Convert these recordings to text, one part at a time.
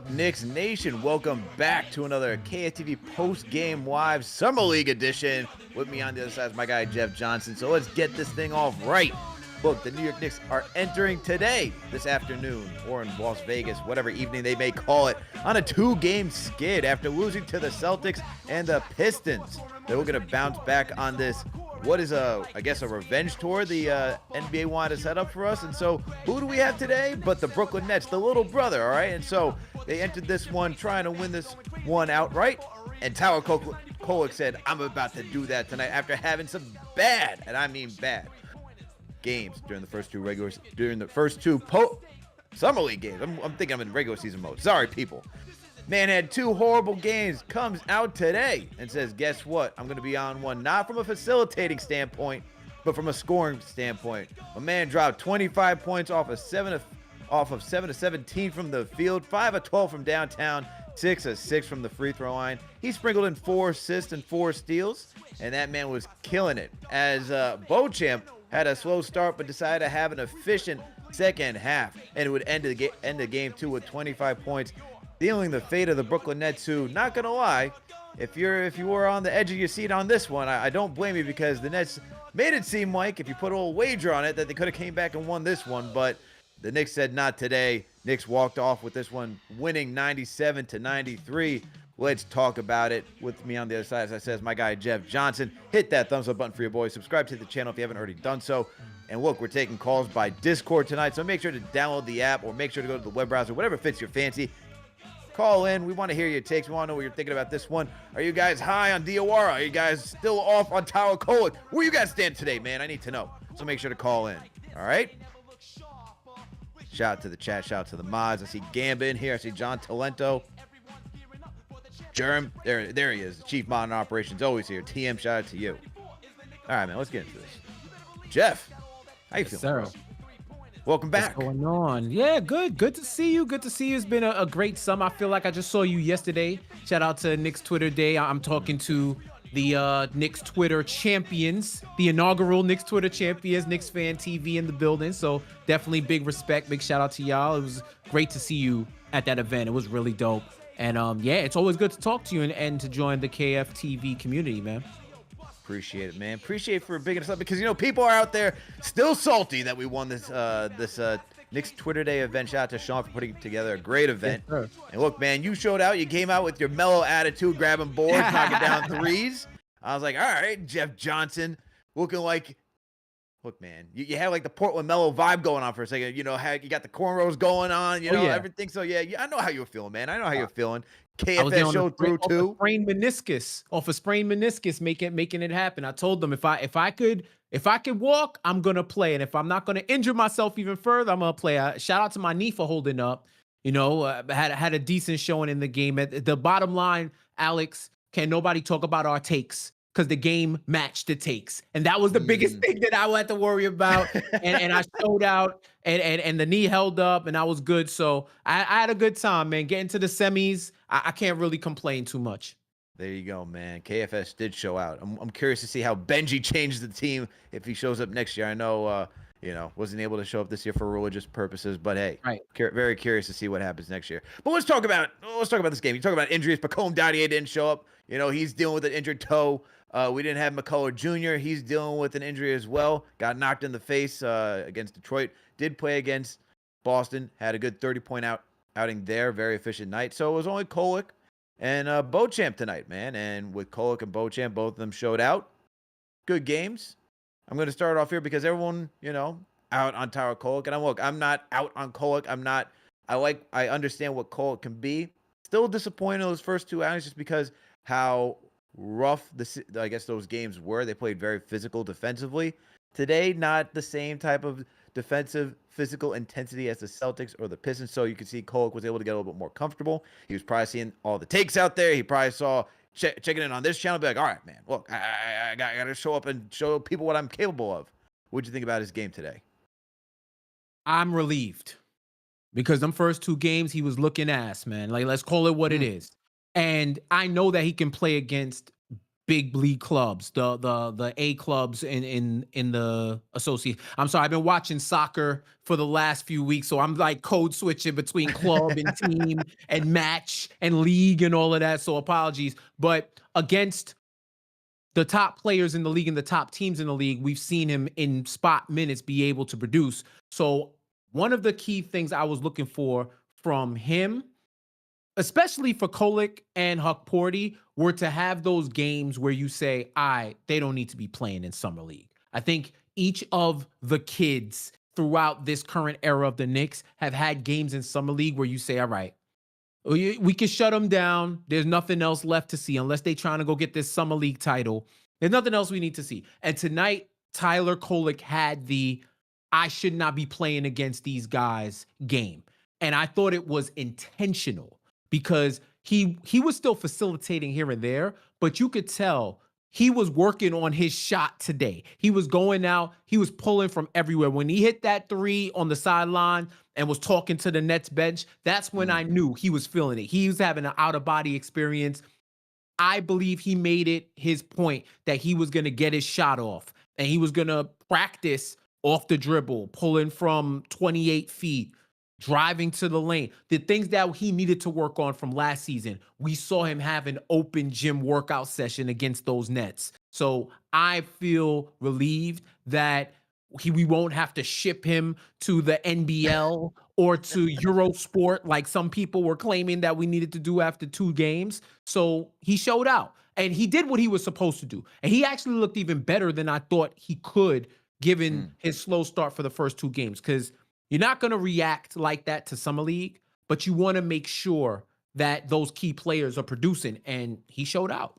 up, Knicks Nation? Welcome back to another KFTV Postgame Live Summer League edition. With me on the other side is my guy, Jeff Johnson. So let's get this thing off right. Look, the New York Knicks are entering today, this afternoon, or in Las Vegas, whatever evening they may call it, on a two-game skid after losing to the Celtics and the Pistons. They're looking to bounce back on this, what is I guess a revenge tour the NBA wanted to set up for us. And so who do we have today but the Brooklyn Nets, the little brother, all right? And so they entered this one trying to win this one outright. And Kolek said, I'm about to do that tonight after having some bad, and I mean bad, games during the first two Summer League games. I'm thinking I'm in regular season mode. Sorry, people. Man had two horrible games, comes out today and says, guess what? I'm going to be on one, not from a facilitating standpoint, but from a scoring standpoint. A man dropped 25 points off of 7 of 17 from the field, 5 of 12 from downtown, 6 of 6 from the free throw line. He sprinkled in 4 assists and 4 steals, and that man was killing it. As Beauchamp had a slow start, but decided to have an efficient second half, and it would end the game too with 25 points, dealing the fate of the Brooklyn Nets, who, not gonna lie, if you were on the edge of your seat on this one, I don't blame you, because the Nets made it seem like, if you put a little wager on it, that they could have came back and won this one, but the Knicks said not today. Knicks walked off with this one, winning 97-93. Let's talk about it. With me on the other side, as I said, is my guy, Jeff Johnson. Hit that thumbs up button for your boys. Subscribe to the channel if you haven't already done so. And look, we're taking calls by Discord tonight, so make sure to download the app or make sure to go to the web browser, whatever fits your fancy. Call in. We want to hear your takes. We want to know what you're thinking about this one. Are you guys high on Diwara? Are you guys still off on Kolek? Where you guys stand today, man? I need to know. So make sure to call in. All right? Shout out to the chat. Shout out to the mods. I see Gamba in here. I see John Talento. Jerem, there he is. The Chief Mod and Operations, always here. TM, shout out to you. All right, man, let's get into this. Jeff, how you feeling, bro? Welcome back. What's going on? Yeah, good. Good to see you. Good to see you. It's been a great summer. I feel like I just saw you yesterday. Shout out to Knicks Twitter Day. I'm talking to the Knicks Twitter champions, the inaugural Knicks Twitter champions, KnicksFanTV in the building. So definitely big respect, big shout out to y'all. It was great to see you at that event. It was really dope. And yeah, it's always good to talk to you and to join the KFTV community, man. Appreciate it, man. Appreciate it for bigging us up, because, you know, people are out there still salty that we won this Knicks Twitter Day event. Shout out to Sean for putting together a great event. Yes, and look, man, you showed out. You came out with your mellow attitude, grabbing boards, knocking down threes. I was like, all right, Jeff Johnson, looking like, look, man, you had like the Portland Mellow vibe going on for a second. You know, how you got the cornrows going on, you know, everything. So, yeah, I know how you're feeling, man. I know how you're feeling. KFS showed through, too. Off a sprained meniscus, making it happen. I told them if I could walk, I'm going to play. And if I'm not going to injure myself even further, I'm going to play. Shout out to my knee for holding up. You know, had a decent showing in the game. At the bottom line, Alex, can nobody talk about our takes? Because the game matched the takes. And that was the biggest thing that I had to worry about. And I showed out, and the knee held up, and I was good. So I had a good time, man. Getting to the semis, I can't really complain too much. There you go, man. KFS did show out. I'm curious to see how Benji changed the team if he shows up next year. I know, you know, wasn't able to show up this year for religious purposes, but hey, very curious to see what happens next year. But let's talk about this game. You talk about injuries. Pacome Dadier didn't show up. You know, he's dealing with an injured toe. We didn't have McCullar Jr. He's dealing with an injury as well. Got knocked in the face against Detroit. Did play against Boston. Had a good 30-point outing there. Very efficient night. So it was only Kolek and Beauchamp tonight, man. And with Kolek and Beauchamp, both of them showed out. Good games. I'm going to start off here because everyone, you know, out on Kolek. And I'm not out on Kolek. I understand what Kolek can be. Still disappointed in those first two outings just because how rough I guess those games were. They played very physical defensively. Today, not the same type of defensive physical intensity as the Celtics or the Pistons. So you can see Kolek was able to get a little bit more comfortable. He was probably seeing all the takes out there. He probably saw checking in on this channel, be like, all right, man, look, I got to show up and show people what I'm capable of. What'd you think about his game today? I'm relieved because them first two games, he was looking ass, man. Like, let's call it what it is. And I know that he can play against big league clubs, the A clubs in the associate. I'm sorry, I've been watching soccer for the last few weeks, so I'm like code switching between club and team and match and league and all of that. So apologies, but against the top players in the league and the top teams in the league, we've seen him in spot minutes be able to produce. So one of the key things I was looking for from him, especially for Kolek and Hukporty, were to have those games where you say, they don't need to be playing in Summer League. I think each of the kids throughout this current era of the Knicks have had games in Summer League where you say, all right, we can shut them down. There's nothing else left to see unless they trying to go get this Summer League title. There's nothing else we need to see. And tonight, Tyler Kolek had the I should not be playing against these guys game. And I thought it was intentional because he was still facilitating here and there, but you could tell he was working on his shot today. He was going out, he was pulling from everywhere. When he hit that three on the sideline and was talking to the Nets bench, that's when I knew he was feeling it. He was having an out-of-body experience. I believe he made it his point that he was going to get his shot off and he was going to practice off the dribble, pulling from 28 feet, driving to the lane, the things that he needed to work on from last season. We saw him have an open gym workout session against those Nets. So I feel relieved that we won't have to ship him to the NBL or to Eurosport like some people were claiming that we needed to do after 2 games. So he showed out and he did what he was supposed to do. And he actually looked even better than I thought he could given his slow start for the first 2 games, because you're not going to react like that to Summer League, but you want to make sure that those key players are producing, and he showed out.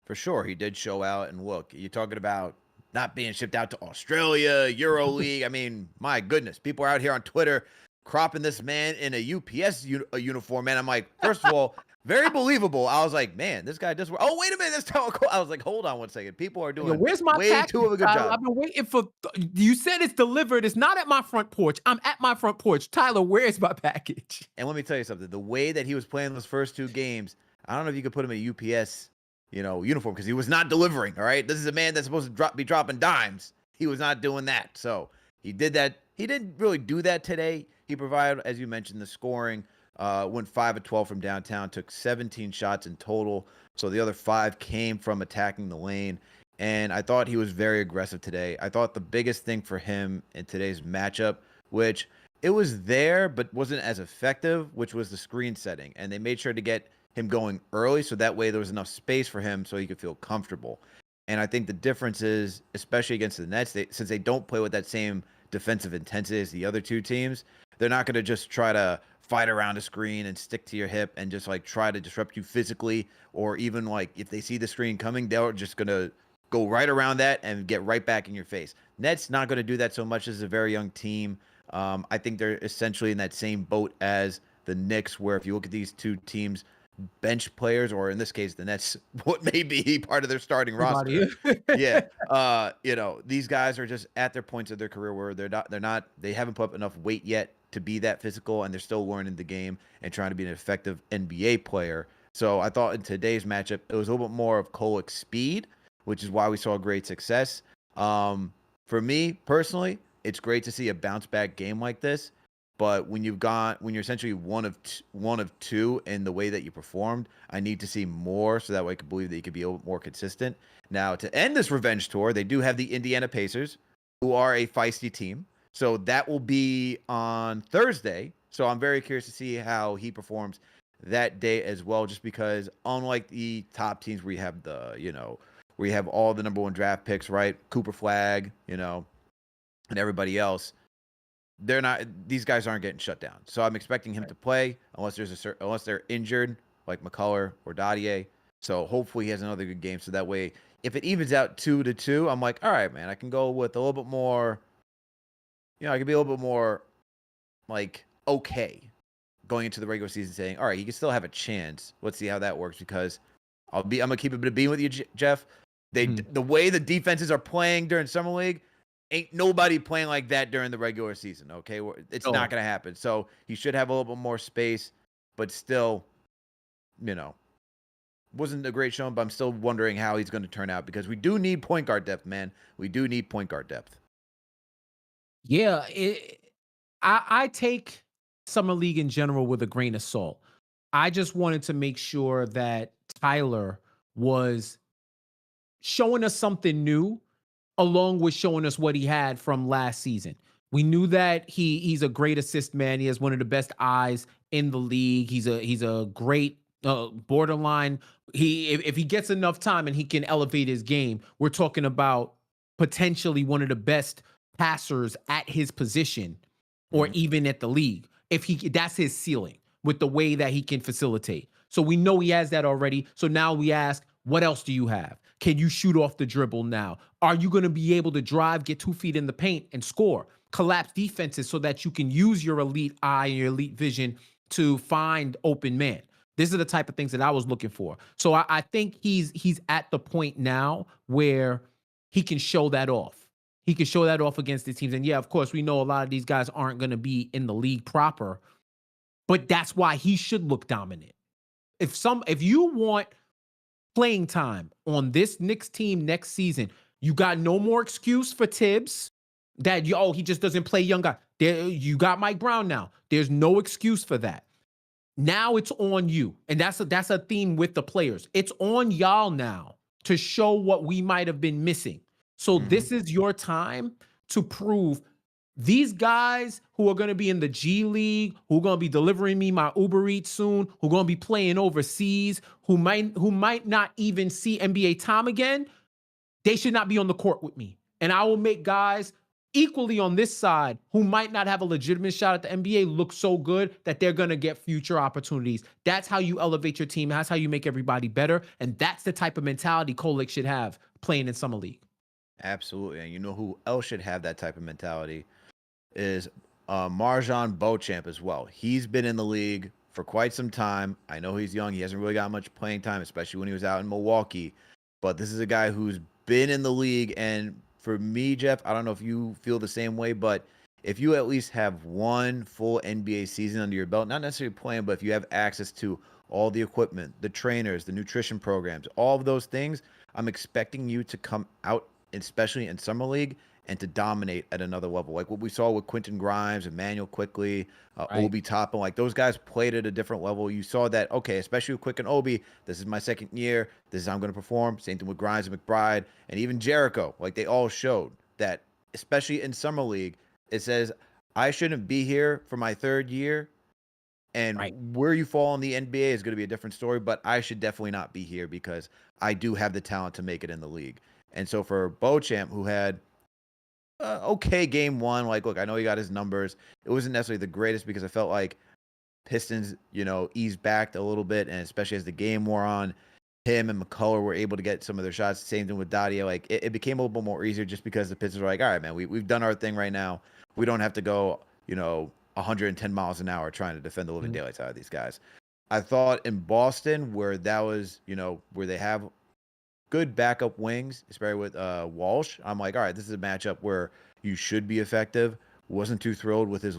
For sure, he did show out. And look, you're talking about not being shipped out to Australia, Euro League. I mean, my goodness, people are out here on Twitter cropping this man in a UPS uniform, man. I'm like, first of all, very believable. I was like, man, this guy does work. Oh, wait a minute. That's how I was like, hold on one second. People are doing where's my way package, too of a good Tyler? job. I've been waiting for. You said it's delivered. It's not at my front porch. I'm at my front porch. Tyler, where's my package? And let me tell you something. The way that he was playing those first 2 games, I don't know if you could put him in a UPS, uniform, because he was not delivering. All right, this is a man that's supposed to be dropping dimes. He was not doing that. So he did that. He didn't really do that today. He provided, as you mentioned, the scoring. Went 5 of 12 from downtown, took 17 shots in total. So the other 5 came from attacking the lane. And I thought he was very aggressive today. I thought the biggest thing for him in today's matchup, which it was there but wasn't as effective, which was the screen setting. And they made sure to get him going early so that way there was enough space for him so he could feel comfortable. And I think the difference is, especially against the Nets, since they don't play with that same defensive intensity as the other 2 teams, they're not going to just try to fight around a screen and stick to your hip and just like try to disrupt you physically, or even like if they see the screen coming, they're just going to go right around that and get right back in your face. Nets not going to do that so much. As a very young team. I think they're essentially in that same boat as the Knicks, where if you look at these 2 teams, bench players, or in this case, the Nets, what may be part of their starting roster. Yeah. These guys are just at their points of their career where they haven't put up enough weight yet to be that physical, and they're still learning the game and trying to be an effective NBA player. So I thought in today's matchup, it was a little bit more of Kolek's speed, which is why we saw great success. For me personally, it's great to see a bounce back game like this. But when you're essentially one of 2 in the way that you performed, I need to see more so that way I can believe that you could be a little more consistent. Now, to end this revenge tour, they do have the Indiana Pacers, who are a feisty team. So that will be on Thursday. So I'm very curious to see how he performs that day as well, just because unlike the top teams where you have where you have all the number 1 draft picks, right? Cooper Flag, and everybody else. These guys aren't getting shut down. So I'm expecting him to play unless they're injured, like McCullar or Dadier. So hopefully he has another good game. So that way, if it evens out 2-2, I'm like, all right, man, I can go with a little bit more, I can be a little bit more like, okay, going into the regular season saying, all right, he can still have a chance. Let's see how that works, because I'm going to keep it a beam with you, Jeff. The way the defenses are playing during Summer League, ain't nobody playing like that during the regular season, okay? It's not going to happen. So he should have a little bit more space, but still, wasn't a great showing, but I'm still wondering how he's going to turn out because we do need point guard depth, man. We do need point guard depth. Yeah, I take summer league in general with a grain of salt. I just wanted to make sure that Tyler was showing us something new along with showing us what he had from last season. We knew that he's a great assist man. He has one of the best eyes in the league. He's a great borderline. If he gets enough time and he can elevate his game, we're talking about potentially one of the best passers at his position or even at the league. If he that's his ceiling with the way that he can facilitate. So we know he has that already. So now we ask, what else do you have? Can you shoot off the dribble now? Are you going to be able to drive, get 2 feet in the paint and score? Collapse defenses so that you can use your elite eye and your elite vision to find open man. These are the type of things that I was looking for. So I think he's at the point now where he can show that off. He can show that off against the teams. And yeah, of course, we know a lot of these guys aren't going to be in the league proper, but that's why he should look dominant. If you want playing time on this Knicks team next season, you got no more excuse for Tibbs that he just doesn't play young guy. You got Mike Brown now. There's no excuse for that. Now it's on you. And that's a theme with the players. It's on y'all now to show what we might have been missing. So this is your time to prove these guys who are going to be in the G League, who are going to be delivering me my Uber Eats soon, who are going to be playing overseas, who might not even see NBA time again, they should not be on the court with me. And I will make guys equally on this side who might not have a legitimate shot at the NBA look so good that they're going to get future opportunities. That's how you elevate your team. That's how you make everybody better. And that's the type of mentality Kolek should have playing in Summer League. Absolutely. And you know who else should have that type of mentality is MarJon Beauchamp as well. He's been in the league for quite some time. I know he's young. He hasn't really got much playing time, especially when he was out in Milwaukee. But this is a guy who's been in the league. And for me, Jeff, I don't know if you feel the same way, but if you at least have one full NBA season under your belt, not necessarily playing, but if you have access to all the equipment, the trainers, the nutrition programs, all of those things, I'm expecting you to come out, especially in Summer League, and to dominate at another level. Like what we saw with Quentin Grimes, Emmanuel Quickly, Obi Toppin, like those guys played at a different level. You saw that, okay, especially with Quick and Obi, this is my second year. This is how I'm going to perform. Same thing with Grimes and McBride and even Jericho. Like they all showed that, especially in Summer League, it says, I shouldn't be here for my third year. And where you fall in the NBA is going to be a different story, but I should definitely not be here because I do have the talent to make it in the league. And so for Beauchamp, who had okay game one, like, look, I know he got his numbers. It wasn't necessarily the greatest because I felt like Pistons, eased back a little bit, and especially as the game wore on, him and McCullar were able to get some of their shots. Same thing with Diawara. Like, it became a little bit more easier just because the Pistons were like, all right, man, we've done our thing right now. We don't have to go, 110 miles an hour trying to defend the living daylights out of these guys. I thought in Boston, where that was, where they have good backup wings, especially with Walsh, I'm like, all right, this is a matchup where you should be effective. Wasn't too thrilled with his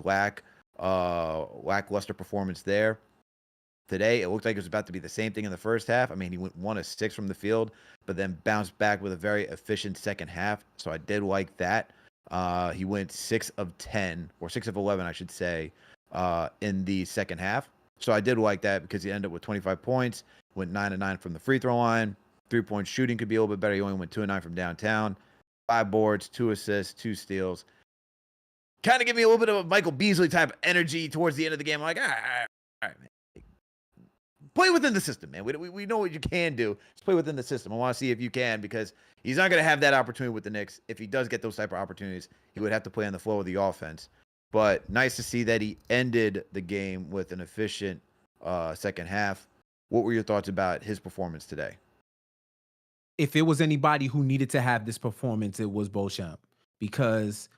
lackluster performance there. Today, it looked like it was about to be the same thing in the first half. I mean, he went 1 of 6 from the field, but then bounced back with a very efficient second half. So I did like that. He went 6 of 10, or 6 of 11, I should say, in the second half. So I did like that because he ended up with 25 points, went 9 of 9 from the free throw line. 3-point shooting could be a little bit better. He only went 2 of 9 from downtown. 5 boards, 2 assists, 2 steals. Kind of give me a little bit of a Michael Beasley type of energy towards the end of the game. I'm like, all right, man. Play within the system, man. We know what you can do. Just play within the system. I want to see if you can, because he's not going to have that opportunity with the Knicks. If he does get those type of opportunities, he would have to play on the flow of the offense. But nice to see that he ended the game with an efficient second half. What were your thoughts about his performance today? If it was anybody who needed to have this performance, it was Beauchamp, because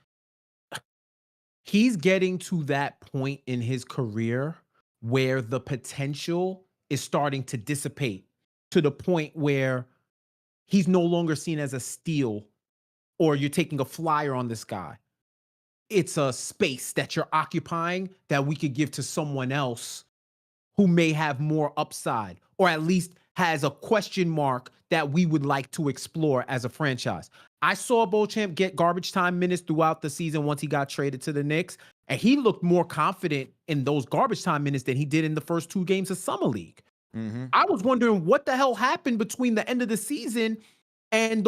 he's getting to that point in his career where the potential is starting to dissipate to the point where he's no longer seen as a steal or you're taking a flyer on this guy. It's a space that you're occupying that we could give to someone else who may have more upside, or at least has a question mark that we would like to explore as a franchise. I saw Beauchamp get garbage time minutes throughout the season once he got traded to the Knicks, and he looked more confident in those garbage time minutes than he did in the first 2 games of Summer League. I was wondering what the hell happened between the end of the season and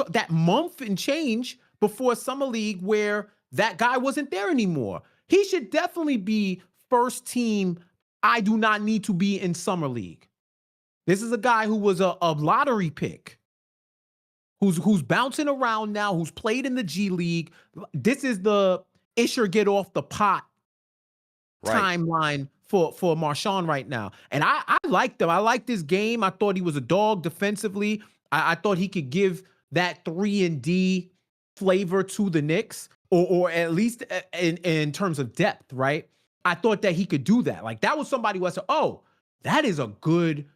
that month and change before Summer League where that guy wasn't there anymore. He should definitely be first team. I do not need to be in Summer League. This is a guy who was a lottery pick, who's bouncing around now, who's played in the G League. This is the Isher get off the pot timeline for MarJon right now. And I liked him. I liked his game. I thought he was a dog defensively. I thought he could give that 3-and-D flavor to the Knicks, or at least in terms of depth, right? I thought that he could do that. Like, that was somebody who I said, oh, that is a good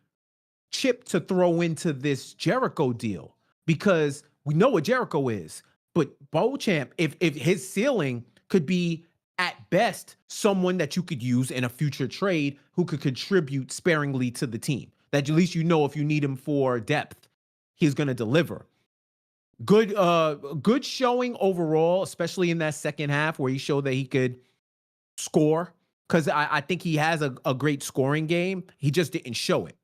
chip to throw into this Jericho deal, because we know what Jericho is. But Beauchamp, if his ceiling could be at best someone that you could use in a future trade who could contribute sparingly to the team, that at least you know if you need him for depth, he's going to deliver. Good showing overall, especially in that second half where he showed that he could score, because I think he has a great scoring game. He just didn't show it.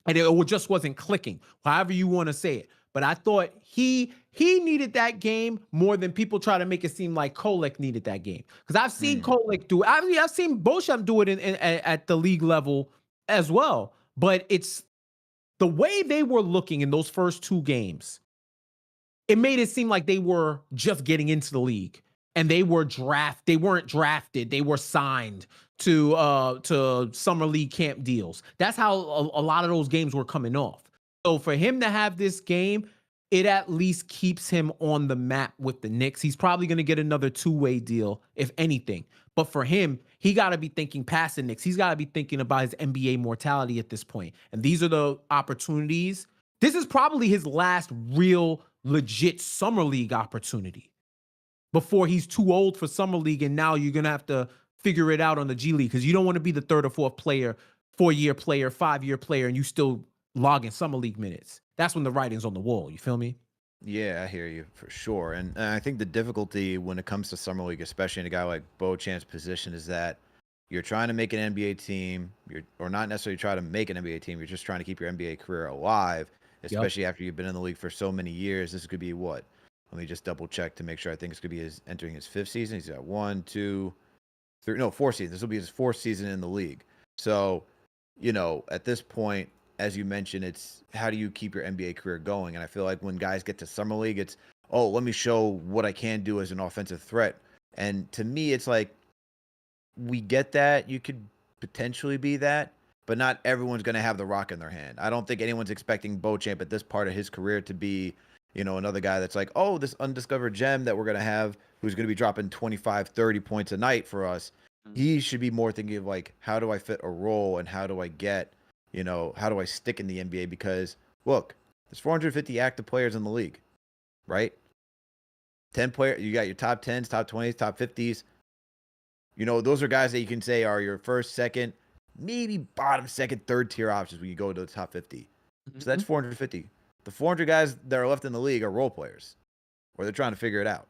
And it just wasn't clicking, however you want to say it. But I thought he needed that game more than people try to make it seem like Kolek needed that game. Because I've seen Kolek do it. I've seen Beauchamp do it at the league level as well. But it's the way they were looking in those first 2 games. It made it seem like they were just getting into the league, and they weren't drafted. They were signed to summer league camp deals. That's how a lot of those games were coming off. So for him to have this game, it at least keeps him on the map with the Knicks. He's probably going to get another 2-way deal, if anything. But for him, he got to be thinking past the Knicks. He's got to be thinking about his NBA mortality at this point. And these are the opportunities. This is probably his last real, legit summer league opportunity before he's too old for summer league. And now you're going to have to figure it out on the G League, because you don't want to be the 3rd or 4th player, 4-year player, 5-year player, and you still logging summer league minutes. That's when the writing's on the wall. You feel me? Yeah, I hear you for sure. And I think the difficulty when it comes to summer league, especially in a guy like Beauchamp's position, is that you're trying to make an NBA team, or not necessarily try to make an NBA team. You're just trying to keep your NBA career alive, especially after you've been in the league for so many years. This could be what? Let me just double check to make sure. I think it's going to be entering his 5th season. He's got 1, 2, 3, no, 4 seasons. This will be his 4th season in the league. So, at this point, as you mentioned, it's how do you keep your NBA career going? And I feel like when guys get to summer league, it's, oh, let me show what I can do as an offensive threat. And to me, it's like, we get that. You could potentially be that, but not everyone's going to have the rock in their hand. I don't think anyone's expecting Beauchamp at this part of his career to be, another guy that's like, oh, this undiscovered gem that we're going to have who's going to be dropping 25, 30 points a night for us. He should be more thinking of like, how do I fit a role and how do I get, how do I stick in the NBA? Because look, there's 450 active players in the league, right? 10 players, you got your top 10s, top 20s, top 50s. Those are guys that you can say are your first, second, maybe bottom, second, third tier options when you go to the top 50. So that's 450. The 400 guys that are left in the league are role players, or they're trying to figure it out.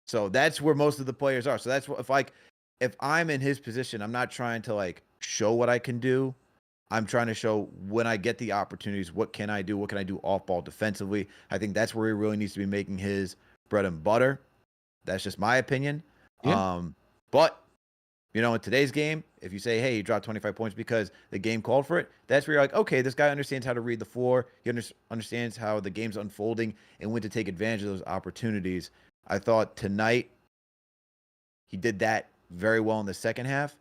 So that's where most of the players are. So that's what, if I'm in his position, I'm not trying to like show what I can do. I'm trying to show when I get the opportunities, what can I do? What can I do off ball defensively? I think that's where he really needs to be making his bread and butter. That's just my opinion. Yeah. But in today's game, if you say, hey, he dropped 25 points because the game called for it, that's where you're like, okay, this guy understands how to read the floor. He understands how the game's unfolding and when to take advantage of those opportunities. I thought tonight he did that very well in the second half.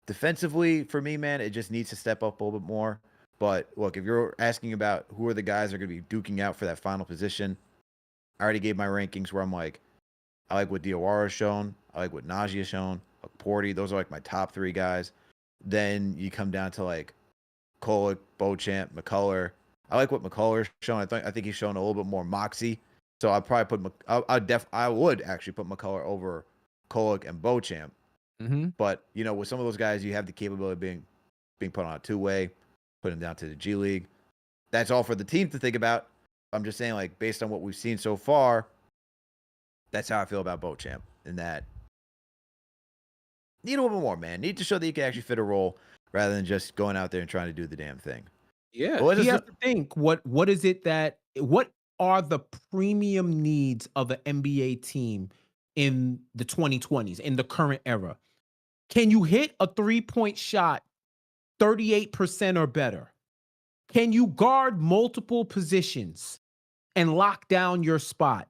Defensively, for me, man, it just needs to step up a little bit more. But look, if you're asking about who are the guys that are going to be duking out for that final position, I already gave my rankings where I'm like, I like what Diwara shown. I like what Najee has shown. Porty, those are like my top 3 guys. Then you come down to like Kolek, Beauchamp, McCullar. I like what McCullar's shown. I think he's shown a little bit more moxie. So I'd probably I would actually put McCullar over Kolek and Beauchamp. But with some of those guys, you have the capability of being put on a 2-way, put him down to the G League. that's all for the team to think about. I'm just saying, like, based on what we've seen so far, that's how I feel about Beauchamp. In that, need a little bit more, man. Need to show that you can actually fit a role rather than just going out there and trying to do the damn thing. Yeah, But he has to think what is it that what are the premium needs of an NBA team in the 2020s, in the current era? Can you hit a three-point shot 38% or better? Can you guard multiple positions and lock down your spot?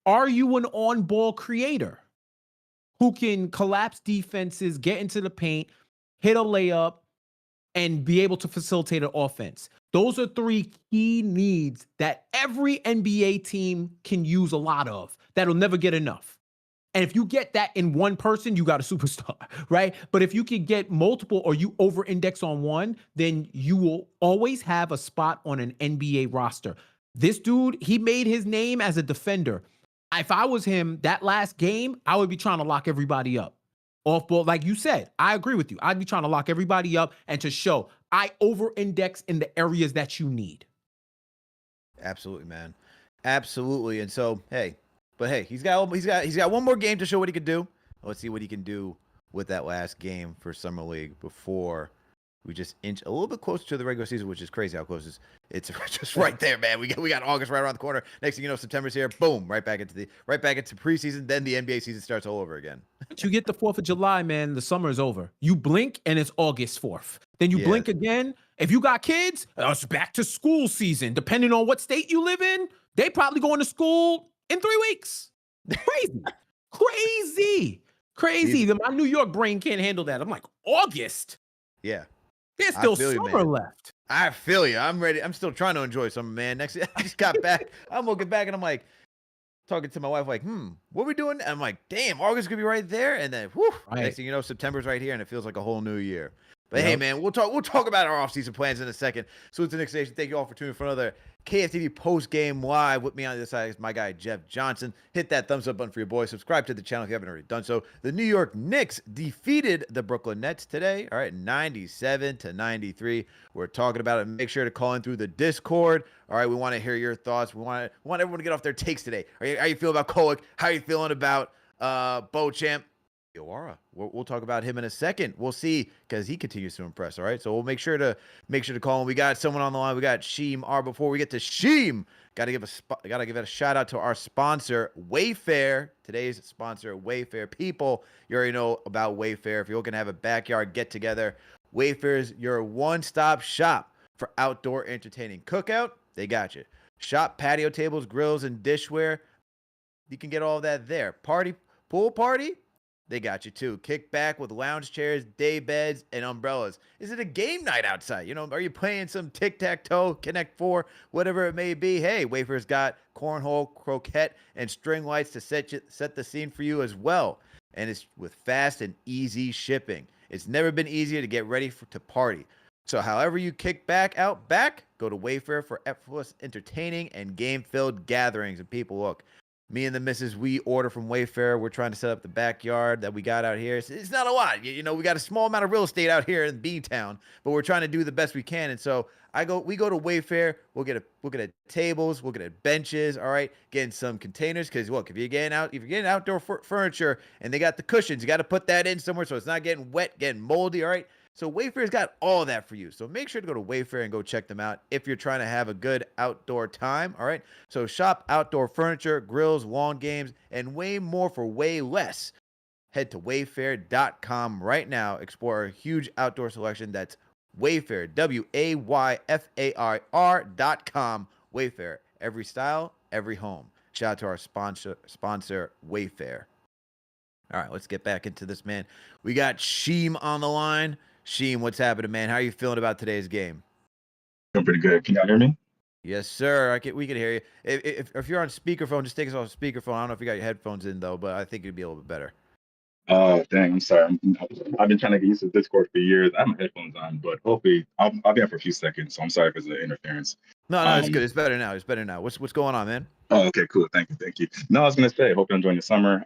Are you an on-ball creator who can collapse defenses, get into the paint, hit a layup, and be able to facilitate an offense? Those are three key needs that every NBA team can use a lot of, that'll never get enough. And if you get that in one person, you got a superstar, right? But if you can get multiple or you over index on one, then you will always have a spot on an NBA roster. This dude, he made his name as a defender. If I was him, that last game, I would be trying to lock everybody up. Off ball, like you said, I agree with you. I'd be trying to lock everybody up and to show I over index in the areas that you need. Absolutely, man. Absolutely. And so, hey, but hey, he's got one more game to show what he can do. Let's see what he can do with that last game for Summer League before we just inch a little bit closer to the regular season, which is crazy how close it's just right there, man. We got August right around the corner. Next thing you know, September's here. Boom, right back into preseason. Then the NBA season starts all over again. But you get the 4th of July, man, the summer is over. You blink and it's August 4th. Then you blink again. If you got kids, it's back to school season. Depending on what state you live in, they probably going to school in 3 weeks. Crazy. My New York brain can't handle that. I'm like, August? Yeah. There's still summer left. I feel you. I'm ready. I'm still trying to enjoy summer, man. I just got back. I'm looking back and I'm like, talking to my wife, like, what are we doing? And I'm like, damn, August could be right there. And then, next thing you know, September's right here, and it feels like a whole new year. But hey, man, we'll talk about our offseason plans in a second. So it's the Knicks Nation. Thank you all for tuning in for another KFTV Postgame Live. With me on the other side is my guy, Jeff Johnson. Hit that thumbs up button for your boy. Subscribe to the channel if you haven't already done so. The New York Knicks defeated the Brooklyn Nets today. All right, 97-93. We're talking about it. Make sure to call in through the Discord. All right, we want to hear your thoughts. We want everyone to get off their takes today. How you feel about Kolek? How are you feeling about Beauchamp? Diwara. We'll talk about him in a second. We'll see, because he continues to impress. All right, so we'll make sure to call him. We got someone on the line. We got Sheem R. Before we get to Sheem, gotta give a shout out to our sponsor, Wayfair. Today's sponsor, Wayfair. People, you already know about Wayfair. If you're looking to have a backyard get together, Wayfair's your one-stop shop for outdoor entertaining. Cookout, they got you. Shop patio tables, grills, and dishware. You can get all of that there. Pool party. They got you too. Kick back with lounge chairs, day beds, and umbrellas. Is it a game night outside? Are you playing some tic-tac-toe, Connect Four, whatever it may be? Hey, Wayfair's got cornhole, croquette, and string lights to set the scene for you as well. And it's with fast and easy shipping. It's never been easier to get ready to party. So however you kick back out back, go to Wayfair for effortless, entertaining, and game-filled gatherings. And people, look. Me and the missus, we order from Wayfair. We're trying to set up the backyard that we got out here. It's not a lot. We got a small amount of real estate out here in B-Town, but we're trying to do the best we can. And so we go to Wayfair. We'll get at tables. We'll get at benches. All right, getting some containers, because look, if you're getting outdoor furniture and they got the cushions, you got to put that in somewhere so it's not getting wet, getting moldy. All right. So Wayfair's got all that for you. So make sure to go to Wayfair and go check them out if you're trying to have a good outdoor time, all right? So shop outdoor furniture, grills, lawn games, and way more for way less. Head to wayfair.com right now. Explore a huge outdoor selection. That's Wayfair, WAYFAIR.com. Wayfair, every style, every home. Shout out to our sponsor, Wayfair. All right, let's get back into this, man. We got Sheem on the line. Sheem, what's happening, man? How are you feeling about today's game? I'm pretty good. Can y'all hear me? Yes, sir. We can hear you. If you're on speakerphone, just take us off speakerphone. I don't know if you got your headphones in, though, but I think it'd be a little bit better. Oh, dang. I'm sorry. I've been trying to get used to Discord for years. I have my headphones on, but hopefully I'll be on for a few seconds, so I'm sorry if it's an interference. No, it's good. It's better now. What's going on, man? Oh, okay, cool. Thank you. No, I was going to say, hope you're enjoying the summer.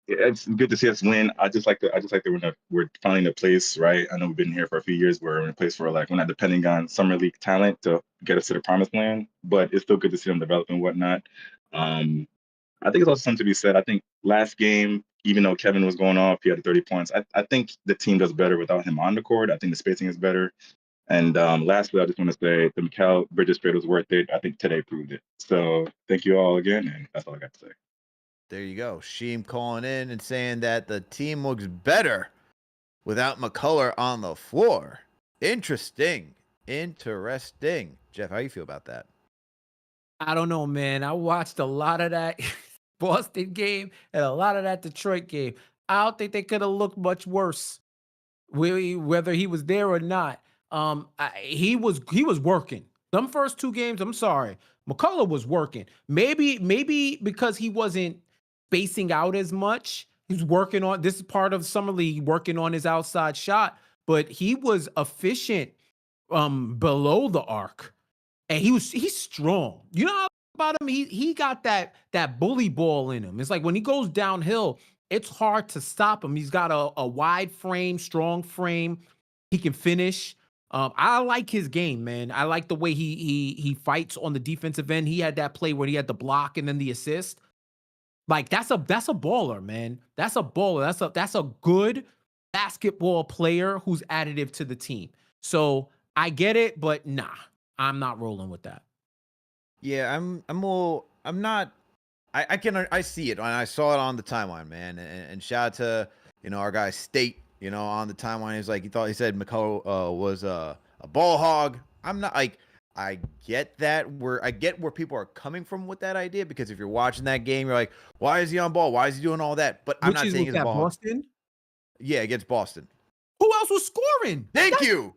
it's good to see us win. I just like that we're finally in a place, right? I know we've been here for a few years where we're in a place where like we're not depending on summer league talent to get us to the promised land, but it's still good to see them develop and whatnot. I think it's also something to be said. I think last game, even though Kevin was going off, he had 30 points. I think the team does better without him on the court. I think the spacing is better. And lastly, I just want to say the Mikal Bridges trade was worth it. I think today proved it. So thank you all again, and that's all I got to say. There you go. Sheem calling in and saying that the team looks better without McCullar on the floor. Interesting. Jeff, how you feel about that? I don't know, man. I watched a lot of that Boston game and a lot of that Detroit game. I don't think they could have looked much worse, really, whether he was there or not. He was working. Them first two games, I'm sorry, McCullar was working. Maybe because he wasn't spacing out as much. He's working on, this is part of Summer League, working on his outside shot, but he was efficient below the arc. And he's strong. You know about him? He got that bully ball in him. It's like when he goes downhill, it's hard to stop him. He's got a wide frame, strong frame. He can finish. I like his game, man. I like the way he fights on the defensive end. He had that play where he had the block and then the assist. Like that's a baller, man. That's a baller. That's a good basketball player who's additive to the team. So I get it, but nah, I'm not rolling with that. Yeah, I'm not. I see it. I saw it on the timeline, man. And shout out to our guy State. On the timeline, he said McCullar was a ball hog. I'm not like. I get that. I get where people are coming from with that idea, because if you're watching that game, you're like, why is he on ball? Why is he doing all that? But I'm not saying he's a ball hog. Boston? Yeah, against Boston. Who else was scoring? Thank you.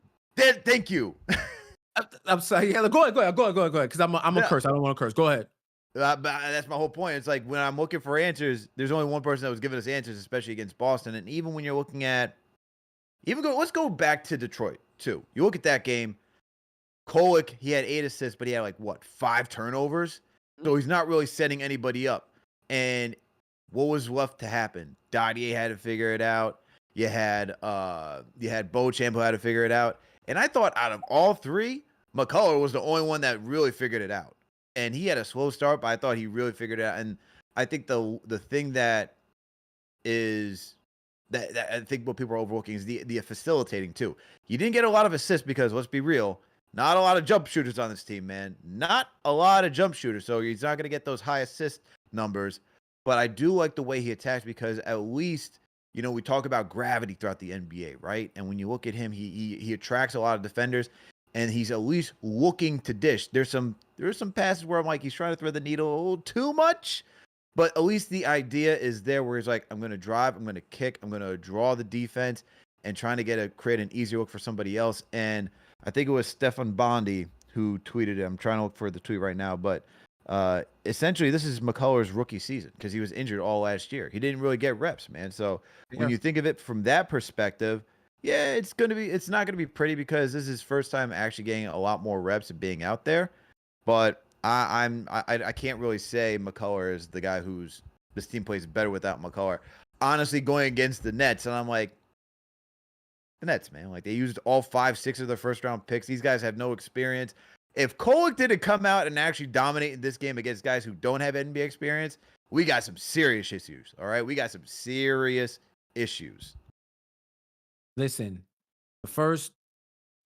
I'm sorry. Yeah, go ahead. Because I'm a curse. I don't want to curse. Go ahead. But that's my whole point. It's like when I'm looking for answers, there's only one person that was giving us answers, especially against Boston. And even when you're looking at, let's go back to Detroit too. You look at that game. Kolek, he had 8 assists, but he had 5 turnovers. So he's not really setting anybody up. And what was left to happen? Diawara had to figure it out. You had Beauchamp who had to figure it out. And I thought out of all three, McCullar was the only one that really figured it out. And he had a slow start, but I thought he really figured it out. And I think the thing that is that I think what people are overlooking is the facilitating too. He didn't get a lot of assists because, let's be real, not a lot of jump shooters on this team, man. Not a lot of jump shooters. So he's not going to get those high assist numbers. But I do like the way he attacks, because at least, we talk about gravity throughout the NBA, right? And when you look at him, he attracts a lot of defenders, and he's at least looking to dish. There's some passes where I'm like, he's trying to thread the needle a little too much, but at least the idea is there where he's like, I'm going to drive, I'm going to kick, I'm going to draw the defense, and trying to create an easier look for somebody else. And I think it was Stefan Bondi who tweeted it. I'm trying to look for the tweet right now, but essentially this is McCullar's rookie season, because he was injured all last year. He didn't really get reps, man. So when you think of it from that perspective, yeah, it's not gonna be pretty, because this is his first time actually getting a lot more reps and being out there. But I can't really say McCullar is the guy who's this team plays better without McCullar. Honestly, going against the Nets, and I'm like, the Nets, man, they used all 5-6 of their first round picks. These guys have no experience. If Kolek didn't come out and actually dominate in this game against guys who don't have NBA experience, we got some serious issues. All right, we got some serious issues. Listen, the first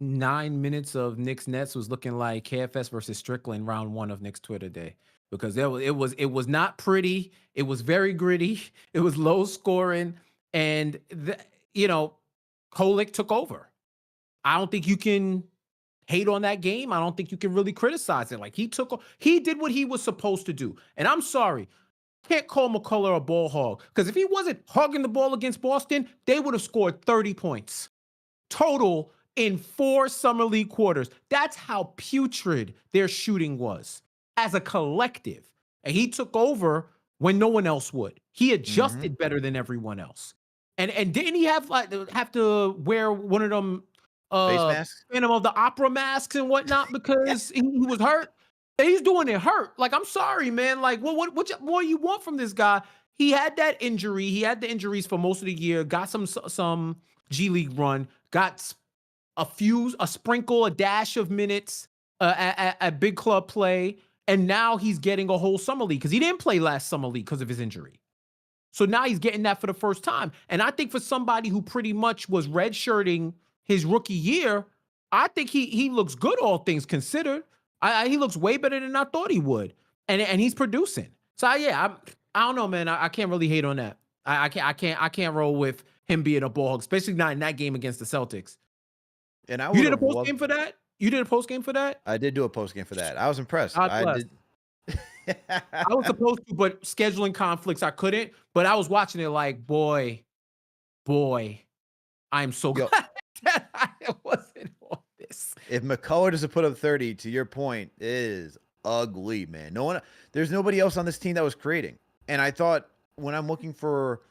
9 minutes of Knicks Nets was looking like KFS versus Strickland round 1 of Knicks Twitter day, because it was not pretty. It was very gritty. It was low scoring, and Kolek took over. I don't think you can hate on that game. I don't think you can really criticize it. He did what he was supposed to do. And I'm sorry, can't call McCullar a ball hog, because if he wasn't hogging the ball against Boston, they would have scored 30 points total in 4 Summer League quarters. That's how putrid their shooting was as a collective. And he took over when no one else would. He adjusted better than everyone else. And didn't he have to wear one of them face masks, Phantom of the Opera masks and whatnot, because he was hurt? And he's doing it hurt. I'm sorry, man. What more you want from this guy? he had that injury. He had the injuries for most of the year. Got some G League run. Got a sprinkle, a dash of minutes at big club play, and now he's getting a whole summer league because he didn't play last summer league because of his injury. So now he's getting that for the first time. And I think for somebody who pretty much was redshirting his rookie year, I think he looks good, all things considered. He looks way better than I thought he would, and he's producing. So I don't know, man. I can't really hate on that. I can't roll with him being a ball hog, especially not in that game against the Celtics. And You did a post game for that? You did a post game for that? I did do a post game for that. I was impressed. I did. I was supposed to, but scheduling conflicts, I couldn't. But I was watching it like, boy, I'm so glad that I wasn't on this. If McCullar doesn't put up 30, to your point, it is ugly, man. There's nobody else on this team that was creating. And I thought when I'm looking for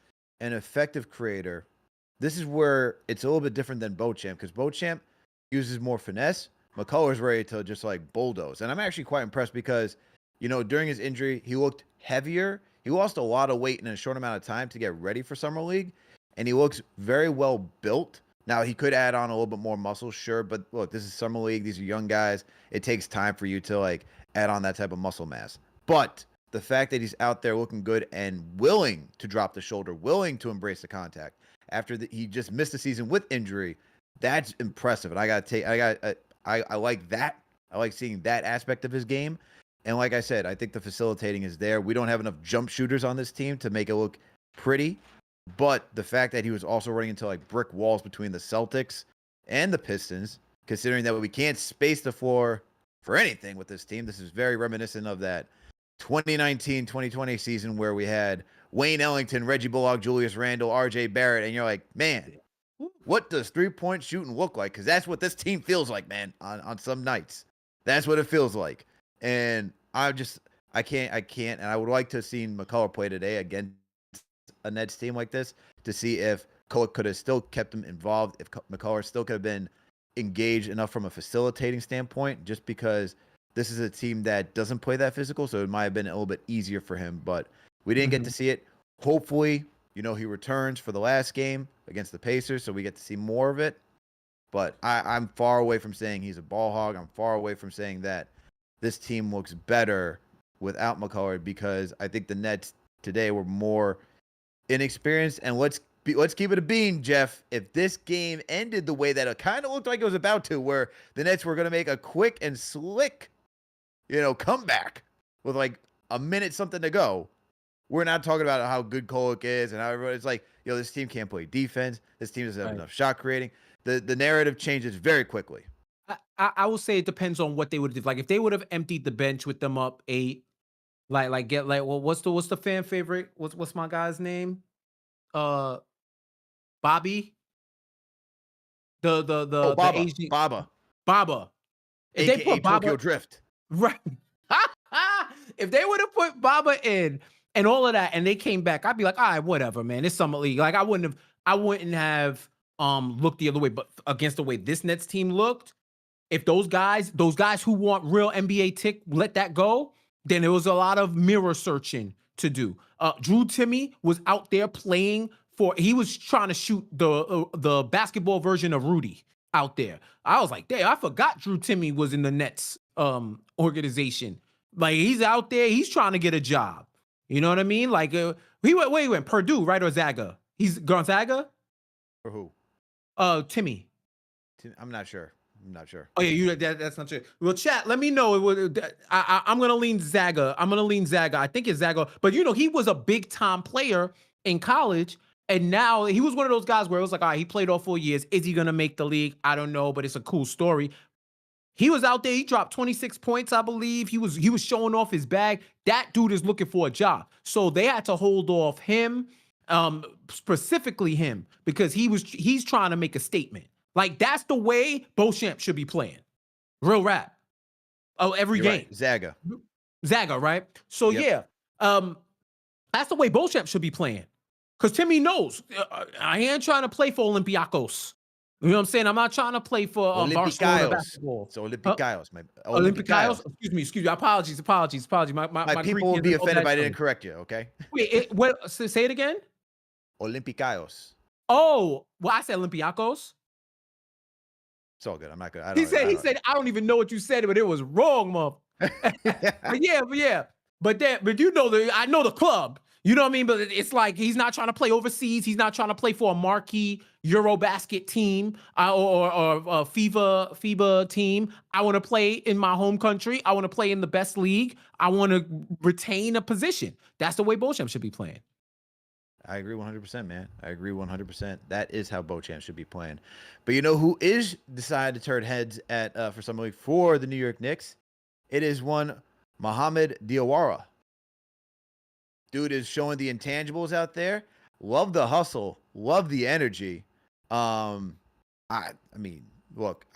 an effective creator, this is where it's a little bit different than Beauchamp, because Beauchamp uses more finesse. McCullar's ready to just like bulldoze. And I'm actually quite impressed because, during his injury, he looked heavier. He lost a lot of weight in a short amount of time to get ready for Summer League. And he looks very well built. Now, he could add on a little bit more muscle, sure. But look, this is Summer League. These are young guys. It takes time for you to add on that type of muscle mass. But the fact that he's out there looking good and willing to drop the shoulder, willing to embrace the contact after he just missed the season with injury, that's impressive. And I like that. I like seeing that aspect of his game. And like I said, I think the facilitating is there. We don't have enough jump shooters on this team to make it look pretty. But the fact that he was also running into brick walls between the Celtics and the Pistons, considering that we can't space the floor for anything with this team, this is very reminiscent of that 2019-2020 season where we had Wayne Ellington, Reggie Bullock, Julius Randle, RJ Barrett, and you're like, man, what does three-point shooting look like? Because that's what this team feels like, man, on some nights. That's what it feels like. And I can't, and I would like to have seen McCullar play today against a Nets team like this to see if Kolek could have still kept him involved, if McCullar still could have been engaged enough from a facilitating standpoint, just because this is a team that doesn't play that physical, so it might have been a little bit easier for him, but we didn't get to see it. Hopefully, he returns for the last game against the Pacers, so we get to see more of it. But I'm far away from saying he's a ball hog. I'm far away from saying that this team looks better without McCullar, because I think the Nets today were more inexperienced. And let's keep it a bean, Jeff. If this game ended the way that it kind of looked like it was about to, where the Nets were going to make a quick and slick, comeback with a minute something to go, we're not talking about how good Kolek is and how everybody's like, this team can't play defense. This team doesn't have enough shot creating. The narrative changes very quickly. I will say it depends on what they would have did. If they would have emptied the bench with them up 8, what's the fan favorite? What's my guy's name? Bobby. The Asian Baba. If AKA they put Baba, Tokyo Drift. Right. If they would have put Baba in and all of that, and they came back, I'd be like, all right, whatever, man. It's Summer League. I wouldn't have looked the other way. But against the way this Nets team looked, if those guys who want real NBA tick let that go, then there was a lot of mirror searching to do. Drew Timme was out there playing he was trying to shoot the basketball version of Rudy out there. I was like, damn, I forgot Drew Timme was in the Nets organization. He's out there, he's trying to get a job. You know what I mean? He went Purdue, right? Or Zaga? He's Gonzaga? For who? Timme. I'm not sure. Oh yeah, that's not true. Well, chat, let me know. I'm gonna lean Zaga. I think it's Zaga, but he was a big time player in college, and now he was one of those guys where it was like, all right, he played all 4 years. Is he gonna make the league? I don't know, but it's a cool story. He was out there. He dropped 26 points, I believe. He was showing off his bag. That dude is looking for a job, so they had to hold off him, specifically him, because he's trying to make a statement. That's the way Beauchamp should be playing. Real rap. Oh, every You're game. Right. Zaga, right? So yep. Yeah, that's the way Beauchamp should be playing. Because Timme knows I ain't trying to play for Olympiacos. You know what I'm saying? I'm not trying to play for Barcelona Olimpicayos. basketball. So Olimpicayos. Olimpicayos? Excuse me. Apologies. My people will Greek be isn't all offended if that I didn't strong. correct you, okay? Wait, say it again? Olimpicayos. Oh, well, I said Olympiacos. It's all good. I'm not gonna. He said, I don't even know what you said, but it was wrong, mother. But yeah. But you know I know the club. You know what I mean? But it's like he's not trying to play overseas. He's not trying to play for a marquee Eurobasket team or a FIBA team. I want to play in my home country. I want to play in the best league. I want to retain a position. That's the way Beauchamp should be playing. I agree 100%, man. I agree 100%. That is how Beauchamp should be playing. But you know who is decided to turn heads at for Summer League for the New York Knicks? It is one Mohamed Diawara. Dude is showing the intangibles out there. Love the hustle. Love the energy. I mean, look,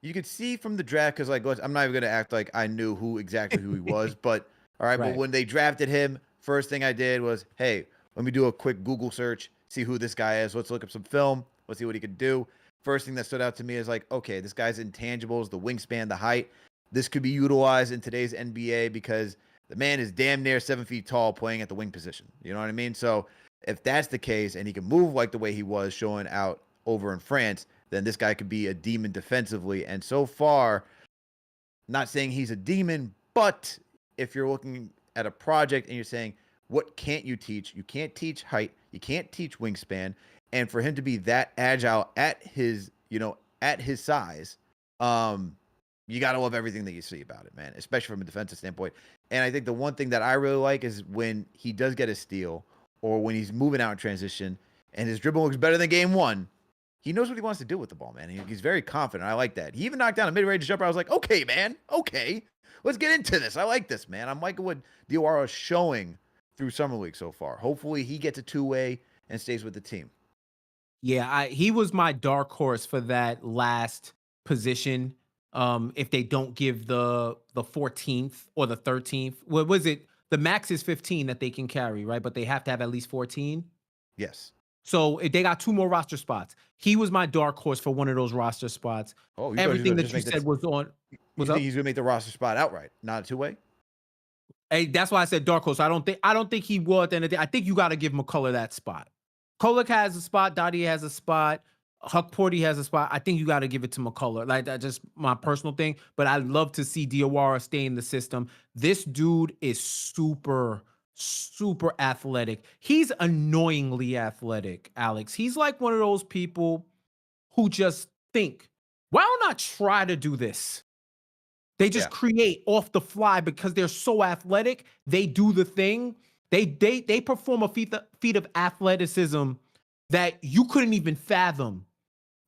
you could see from the draft because, like, I'm not even gonna act like I knew exactly who he was, but all right. But when they drafted him, first thing I did was, hey, let me do a quick Google search, see who this guy is. Let's look up some film. Let's see what he could do. First thing that stood out to me is like, okay, this guy's intangibles, the wingspan, the height. This could be utilized in today's NBA because the man is damn near 7 feet tall playing at the wing position. You know what I mean? So if that's the case and he can move like the way he was showing out over in France, then this guy could be a demon defensively. And so far, not saying he's a demon, but if you're looking at a project and you're saying, what can't you teach? You can't teach height. You can't teach wingspan. And for him to be that agile at his size, you got to love everything that you see about it, man, especially from a defensive standpoint. And I think the one thing that I really like is when he does get a steal or when he's moving out in transition and his dribble looks better than game one, he knows what he wants to do with the ball, man. He's very confident. I like that. He even knocked down a mid-range jumper. I was like, okay, man. Okay. Let's get into this. I like this, man. I'm liking what Diwara is showing through Summer League so far. Hopefully he gets a two-way and stays with the team. Yeah, he was my dark horse for that last position. If they don't give the 14th or the 13th, what was it? The max is 15 that they can carry, right? But they have to have at least 14. Yes. So they got 2 more roster spots. He was my dark horse for one of those roster spots. Oh, everything that you said was on. You think he's gonna make the roster spot outright, not a two-way? Hey, that's why I said dark horse. I don't think he will at the end of the day. I think you got to give McCullar that spot. Kolek has a spot. Dottie has a spot. Huck Porty has a spot. I think you got to give it to McCullar. Like, that's just my personal thing. But I'd love to see Diawara stay in the system. This dude is super, super athletic. He's annoyingly athletic, Alex. He's like one of those people who just think, why don't I try to do this? They just create off the fly because they're so athletic. They do the thing. They perform a feat of athleticism that you couldn't even fathom,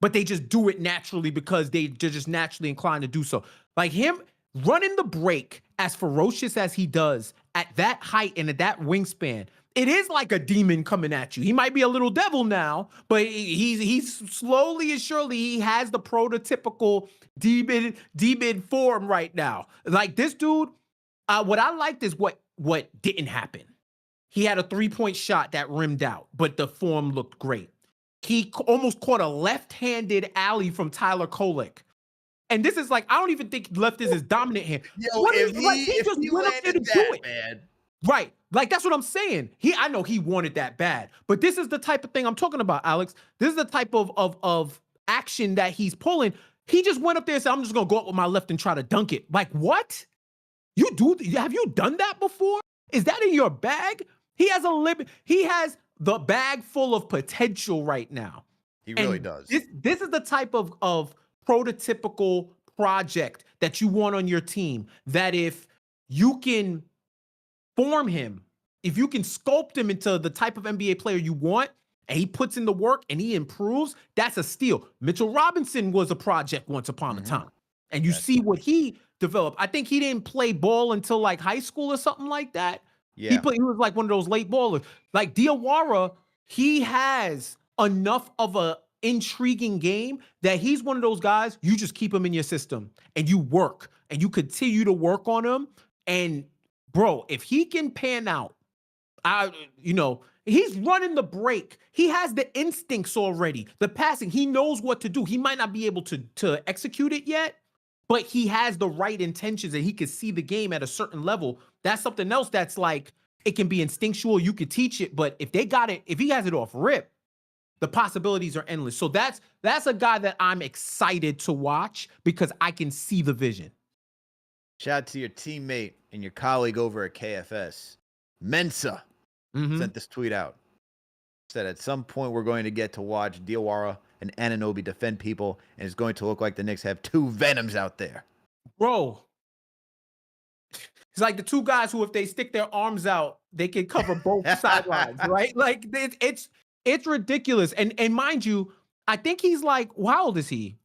but they just do it naturally because they're just naturally inclined to do so. Like him running the break as ferocious as he does at that height and at that wingspan, it is like a demon coming at you. He might be a little devil now, but he's slowly and surely he has the prototypical demon form right now. Like this dude, what I liked is what didn't happen. He had a 3-point shot that rimmed out, but the form looked great. He almost caught a left-handed alley from Tyler Kolek. And this is like, I don't even think left is his dominant hand. Yo, he just went up there to do it, man. Right. Like, that's what I'm saying. I know he wanted that bad, but this is the type of thing I'm talking about, Alex. This is the type of action that he's pulling. He just went up there and said, I'm just going to go up with my left and try to dunk it. Like, what? Have you done that before? Is that in your bag? He has the bag full of potential right now. He really does. This is the type of prototypical project that you want on your team, that if you can form him, if you can sculpt him into the type of NBA player you want, and he puts in the work and he improves, that's a steal. Mitchell Robinson was a project once upon a time. And you see what he developed. I think he didn't play ball until like high school or something like that. Yeah. He was like one of those late ballers. Like Diawara, he has enough of a intriguing game that he's one of those guys, you just keep him in your system and you work and you continue to work on him. And bro, if he can pan out, He's running the break. He has the instincts already. The passing, he knows what to do. He might not be able to execute it yet, but he has the right intentions and he can see the game at a certain level. That's something else that's like, it can be instinctual. You could teach it, but if they got it, if he has it off rip, the possibilities are endless. So that's a guy that I'm excited to watch because I can see the vision. Shout out to your teammate and your colleague over at KFS. Mensa sent this tweet out. Said at some point we're going to get to watch Diwara and Anunoby defend people, and it's going to look like the Knicks have two Venoms out there. Bro, it's like the two guys who, if they stick their arms out, they can cover both sidelines, right? Like it's ridiculous. And mind you, I think he's like, how old is he?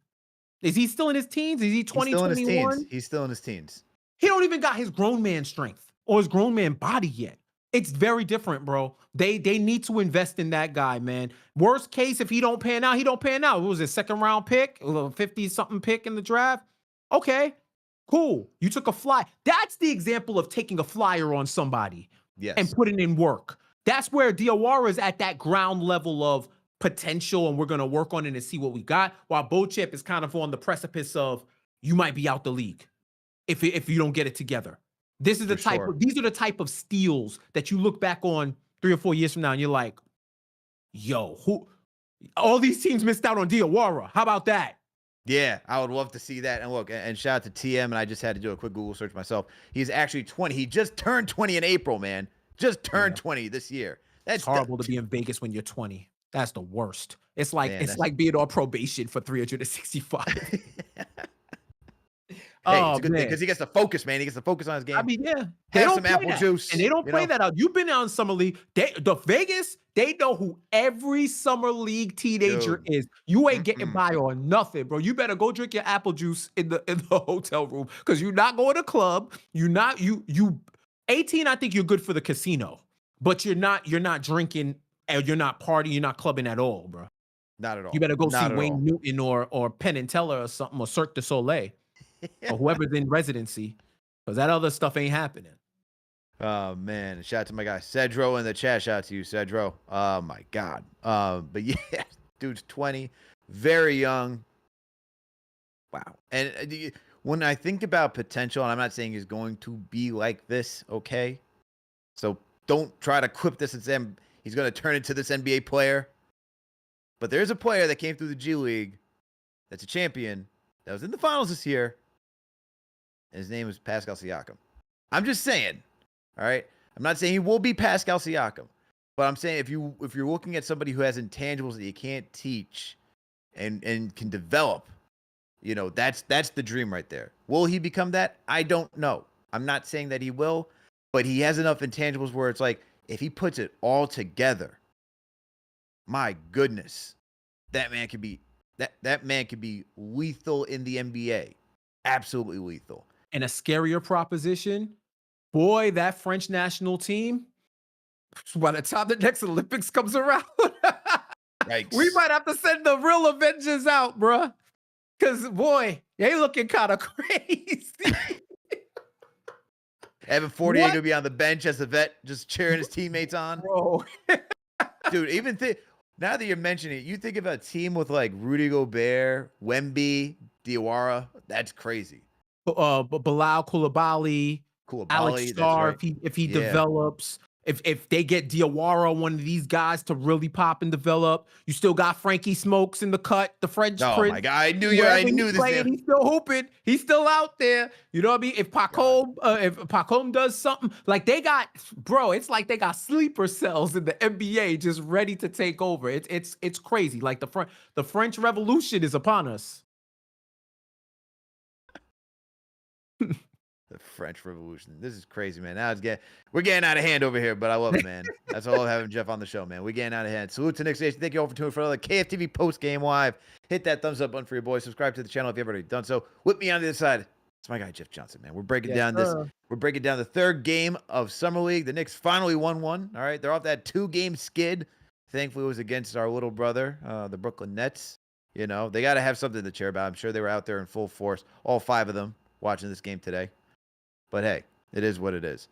Is he still in his teens? Is he 20, 21? He's still in his teens. He don't even got his grown man strength or his grown man body yet. It's very different, bro. They need to invest in that guy, man. Worst case, if he don't pan out, he don't pan out. What was it, second round pick? A little 50-something pick in the draft? Okay, cool. You took a fly. That's the example of taking a flyer on somebody and putting in work. That's where Diawara is at that ground level of potential, and we're going to work on it and see what we got, while Beauchamp is kind of on the precipice of you might be out the league if you don't get it together. This is the type of, these are the type of steals that you look back on 3 or 4 years from now and you're like, yo, who all these teams missed out on Diawara. How about that? Yeah, I would love to see that. And look, and shout out to TM, and I just had to do a quick Google search myself. He's actually 20. He just turned 20 in April, man. Just turned 20 this year. That's horrible to be in Vegas when you're 20. That's the worst. It's like like being on probation for 365. Hey, it's a good thing because he gets to focus, man. He gets to focus on his game. I mean, yeah. Have some apple juice. And they don't play that out. You've been out in Summer League. The Vegas, they know who every Summer League teenager is. You ain't getting by on nothing, bro. You better go drink your apple juice in the hotel room because you're not going to club. You're not, you 18, I think you're good for the casino. But you're not drinking, and you're not partying, you're not clubbing at all, bro. Not at all. You better go see Wayne Newton or Penn and Teller or something, or Cirque du Soleil. Or whoever's in residency, because that other stuff ain't happening. Oh man, shout out to my guy Cedro in the chat. Shout out to you, Cedro. Oh my god. But yeah, dude's 20, very young. Wow. And when I think about potential, and I'm not saying he's going to be like this, okay? So don't try to quip this and say he's going to turn into this NBA player. But there's a player that came through the G League that's a champion that was in the finals this year. And his name is Pascal Siakam. I'm just saying, all right? I'm not saying he will be Pascal Siakam, but I'm saying if you're looking at somebody who has intangibles that you can't teach and can develop, you know, that's the dream right there. Will he become that? I don't know. I'm not saying that he will, but he has enough intangibles where it's like if he puts it all together, my goodness, that man could be lethal in the NBA. Absolutely lethal. And a scarier proposition, boy, that French national team, by the time the next Olympics comes around, we might have to send the real Avengers out, bruh. Because, boy, they looking kind of crazy. Evan Fournier to be on the bench as a vet, just cheering his teammates on. Bro. Dude, even now that you're mentioning it, you think of a team with like Rudy Gobert, Wemby, Diwara. That's crazy. Bilal Koulibaly, Alex Starr, right. if he develops, if they get Diawara, one of these guys to really pop and develop, you still got Frankie Smokes in the cut, the French Prince. Oh my God, I knew this. Playing, he's still hooping. He's still out there. You know what I mean? If Pacome does something, like they got, bro, it's like they got sleeper cells in the NBA just ready to take over. It's crazy. Like the French Revolution is upon us. The French Revolution. This is crazy, man. Now we're getting out of hand over here, but I love it, man. That's all having Jeff on the show, man. We're getting out of hand. Salute to Knicks Nation. Thank you all for tuning in for another KFTV Postgame Live. Hit that thumbs up button for your boys. Subscribe to the channel if you haven't already done so. With me on the other side, it's my guy Jeff Johnson, man. We're breaking down We're breaking down the third game of Summer League. The Knicks finally won one. All right, they're off that 2-game skid. Thankfully, it was against our little brother, the Brooklyn Nets. You know, they got to have something to cheer about. I'm sure they were out there in full force, all 5 of them, watching this game today. But hey, it is what it is.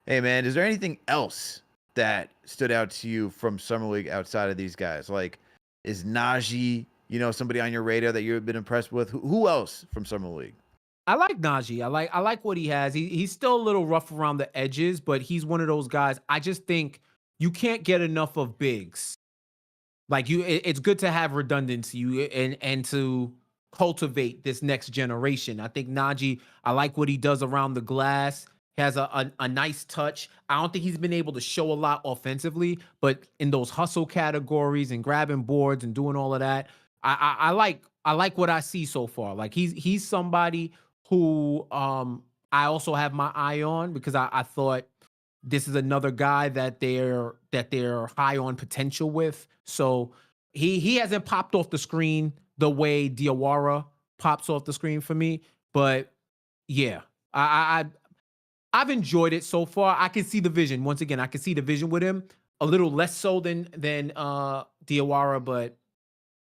Hey, man, is there anything else that stood out to you from Summer League outside of these guys? Like, is Najee, somebody on your radar that you've been impressed with? Who else from Summer League? I like Najee. I like what he has. He's still a little rough around the edges, but he's one of those guys. I just think you can't get enough of bigs. Like it's good to have redundancy and to cultivate this next generation. I think Najee, I like what he does around the glass. He has a nice touch. I don't think he's been able to show a lot offensively, but in those hustle categories and grabbing boards and doing all of that, I like what I see so far. Like he's somebody who I also have my eye on because I thought this is another guy that they're high on potential with. So he hasn't popped off the screen the way Diwara pops off the screen for me. But yeah, I've enjoyed it so far. I can see the vision. Once again, I can see the vision with him. A little less so than Diawara, but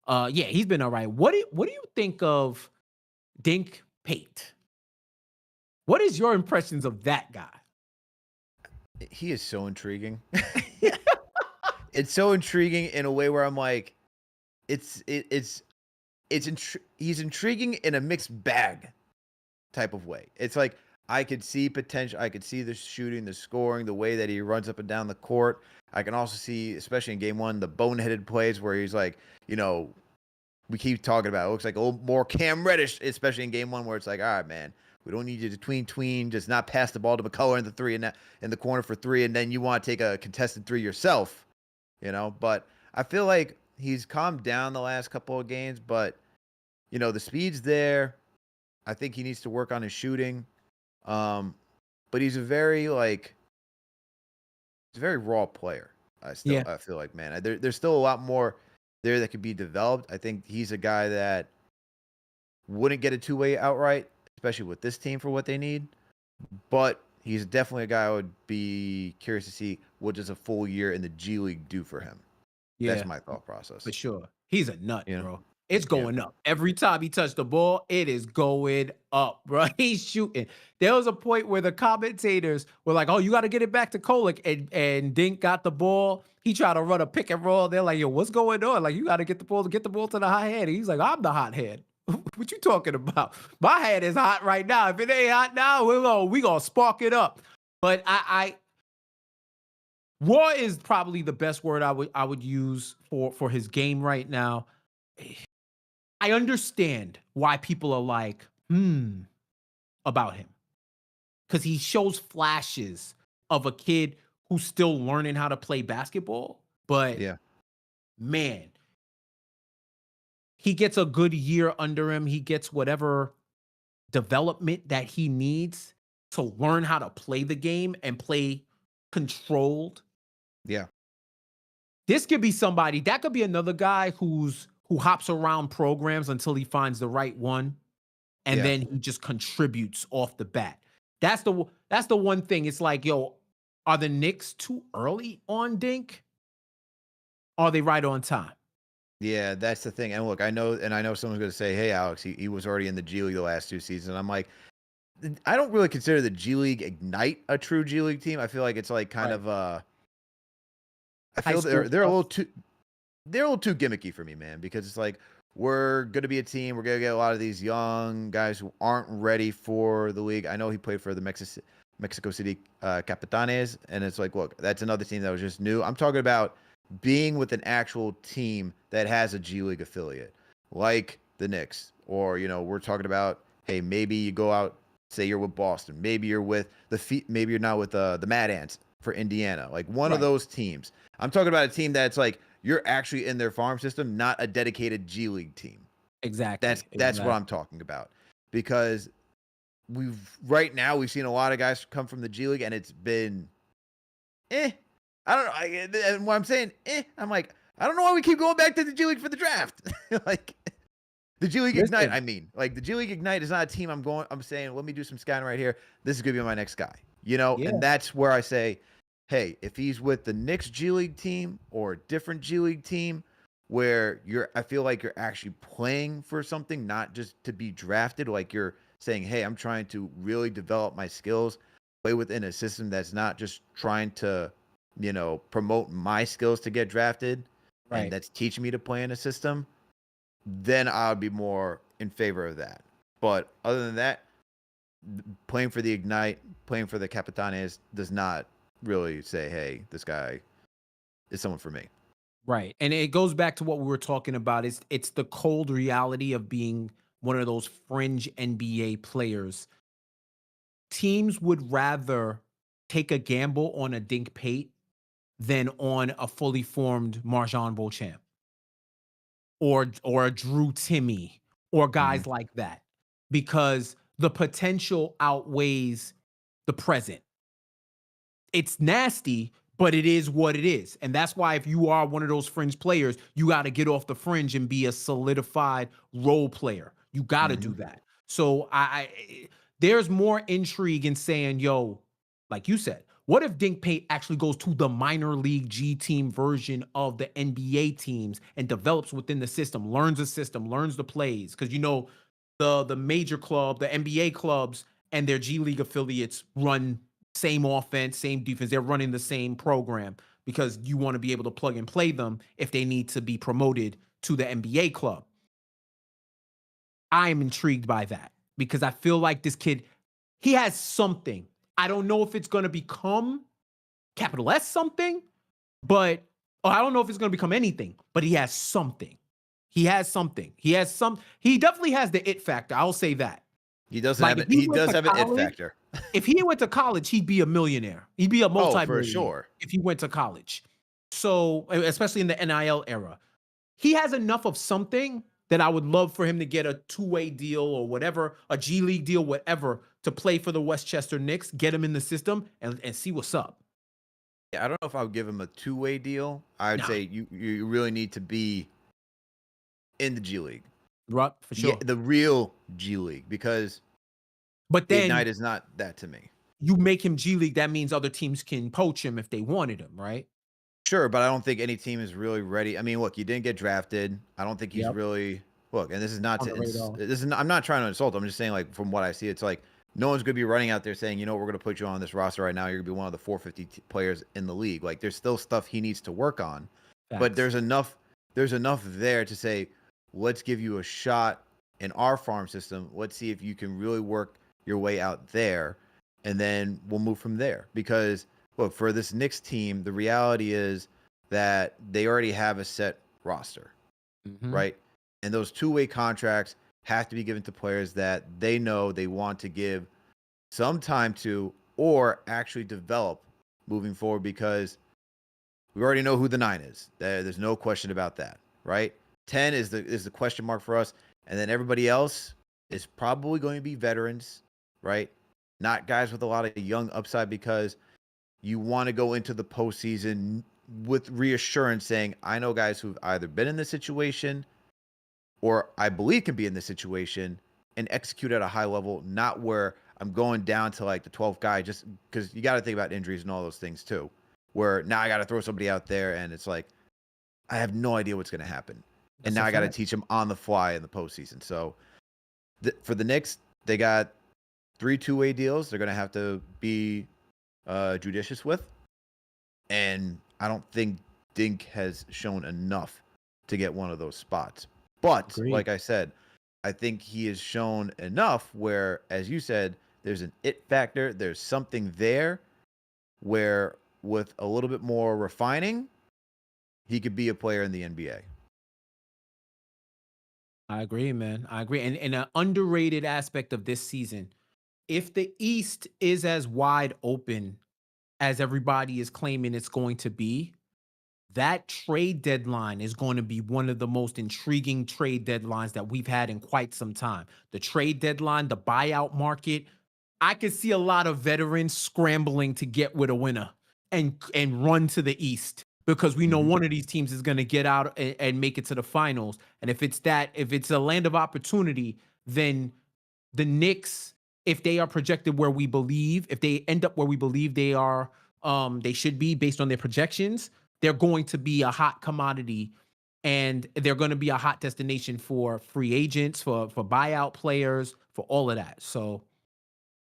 yeah, he's been all right. What do you think of Dink Pate? What is your impressions of that guy? He is so intriguing. It's so intriguing in a way where I'm like, he's intriguing in a mixed bag type of way. It's like I could see potential. I could see the shooting, the scoring, the way that he runs up and down the court. I can also see, especially in game one, the boneheaded plays where he's like, we keep talking about it looks like a little more Cam Reddish, especially in game one, where it's like, all right, man, we don't need you to tween, just not pass the ball to McCullar in the three and in the corner for three, and then you want to take a contested three yourself, But I feel like he's calmed down the last couple of games, but the speed's there. I think he needs to work on his shooting. But he's a very raw player. I feel like, man, there's still a lot more there that could be developed. I think he's a guy that wouldn't get a two-way outright, especially with this team for what they need. But he's definitely a guy I would be curious to see what does a full year in the G League do for him. Yeah, that's my thought process. for sure. He's a nut, You know? bro. It's going up. Every time he touched the ball, it is going up, bro. He's shooting. There was a point where the commentators were like, oh, you got to get it back to Kolek. And Dink got the ball. He tried to run a pick and roll. They're like, yo, what's going on? Like, you got to get the ball to the hot head. And he's like, I'm the hot head. What you talking about? My head is hot right now. If it ain't hot now, we gonna spark it up. But raw is probably the best word I would use for his game right now. I understand why people are like, about him. Because he shows flashes of a kid who's still learning how to play basketball. But Yeah. man, he gets a good year under him. He gets whatever development that he needs to learn how to play the game and play controlled. Yeah. This could be somebody, that could be another guy who hops around programs until he finds the right one, and then he just contributes off the bat. That's the one thing. It's like, yo, are the Knicks too early on Dink? Are they right on time? Yeah, that's the thing. And look, I know someone's going to say, hey, Alex, he was already in the G League the last two seasons. I'm like, I don't really consider the G League Ignite a true G League team. I feel like it's like kind of I feel they're a little too gimmicky for me, man, because it's like we're going to be a team. We're going to get a lot of these young guys who aren't ready for the league. I know he played for the Mexico City Capitanes, and it's like, look, that's another team that was just new. I'm talking about being with an actual team that has a G League affiliate, like the Knicks, or we're talking about, hey, maybe you go out, say you're with Boston, maybe you're with maybe you're not with the Mad Ants for Indiana, like one of those teams. I'm talking about a team that's like you're actually in their farm system, not a dedicated G League team. Exactly. That's what I'm talking about, because right now we've seen a lot of guys come from the G League, and it's been, I don't know. And what I'm saying, I'm like, I don't know why we keep going back to the G League for the draft. Like the G League Ignite. I mean, like the G League Ignite is not a team I'm saying, let me do some scouting right here. This is gonna be my next guy. And that's where I say, hey, if he's with the Knicks G League team or a different G League team where I feel like you're actually playing for something, not just to be drafted, like you're saying, hey, I'm trying to really develop my skills, play within a system that's not just trying to promote my skills to get drafted, and Right. that's teaching me to play in a system, then I would be more in favor of that. But other than that, playing for the Ignite, playing for the Capitanes does not really say, hey, this guy is someone for me. Right. And it goes back to what we were talking about. It's the cold reality of being one of those fringe NBA players. Teams would rather take a gamble on a Dink Pate than on a fully formed MarJon Beauchamp or a Drew Timmy or Mhm. guys like that, because the potential outweighs the present. It's nasty, but it is what it is. And that's why if you are one of those fringe players, you got to get off the fringe and be a solidified role player. You got to do Mhm. that. So there's more intrigue in saying, yo, like you said, what if Dink Pate actually goes to the minor league G team version of the NBA teams and develops within the system, learns the system, learns the plays? Because the major club, the NBA clubs and their G League affiliates run same offense, same defense. They're running the same program because you want to be able to plug and play them if they need to be promoted to the NBA club. I am intrigued by that because I feel like this kid, he has something. I don't know if it's going to become capital S something, but I don't know if it's going to become anything, but he has something. He has something. He definitely has the it factor. I'll say that. He does Like have if it. he He went does to have an it college, factor. if he went to college, he'd be a millionaire. He'd be a Oh, for multi-millionaire sure. if he went to college. So, especially in the NIL era, he has enough of something that I would love for him to get a two-way deal or whatever, a G League deal, whatever, to play for the Westchester Knicks, get him in the system and see what's up. Yeah, I don't know if I would give him a two-way deal. I would Nah, say you really need to be in the G League. right, for Yeah, sure. the real G League, because But the then Ignite is not that to me. you make him G League, that means other teams can poach him if they wanted him, right? Sure, but I don't think any team is really ready. I mean, look, you didn't get drafted. I don't think he's Yep. really look. And this is not On to. the radar. This is. I'm not trying to insult. I'm just saying, like, from what I see, it's like no one's going to be running out there saying, we're going to put you on this roster right now. You're going to be one of the 450 players in the league. Like, there's still stuff he needs to work on, but Facts. There's enough there to say, let's give you a shot in our farm system. Let's see if you can really work your way out there, and then we'll move from there. Because look, for this Knicks team, the reality is that they already have a set roster, Mhm. right? And those two-way contracts have to be given to players that they know they want to give some time to or actually develop moving forward, because we already know who the 9 is. There's no question about that, right? 10 is the question mark for us, and then everybody else is probably going to be veterans, right? Not guys with a lot of young upside, because you want to go into the postseason with reassurance saying, I know guys who've either been in this situation or I believe can be in this situation and execute at a high level, not where I'm going down to like the 12th guy, just because you got to think about injuries and all those things too, where now I got to throw somebody out there and it's like, I have no idea what's going to happen. And That's a now I got to fact. teach them on the fly in the postseason. So for the Knicks, they got 3 two-way deals they're going to have to be judicious with. And I don't think Dink has shown enough to get one of those spots. But Agreed. like I said, I think he has shown enough where, as you said, there's an it factor. There's something there where, with a little bit more refining, he could be a player in the NBA. I agree, man. I agree. And an underrated aspect of this season, if the East is as wide open as everybody is claiming it's going to be, that trade deadline is going to be one of the most intriguing trade deadlines that we've had in quite some time. The trade deadline, the buyout market, I could see a lot of veterans scrambling to get with a winner and run to the East because we know Mhm. one of these teams is going to get out and make it to the finals. And if it's a land of opportunity, then the Knicks, if they are projected where we believe, if they end up where we believe they are, they should be based on their projections, they're going to be a hot commodity and they're going to be a hot destination for free agents, for buyout players, for all of that. So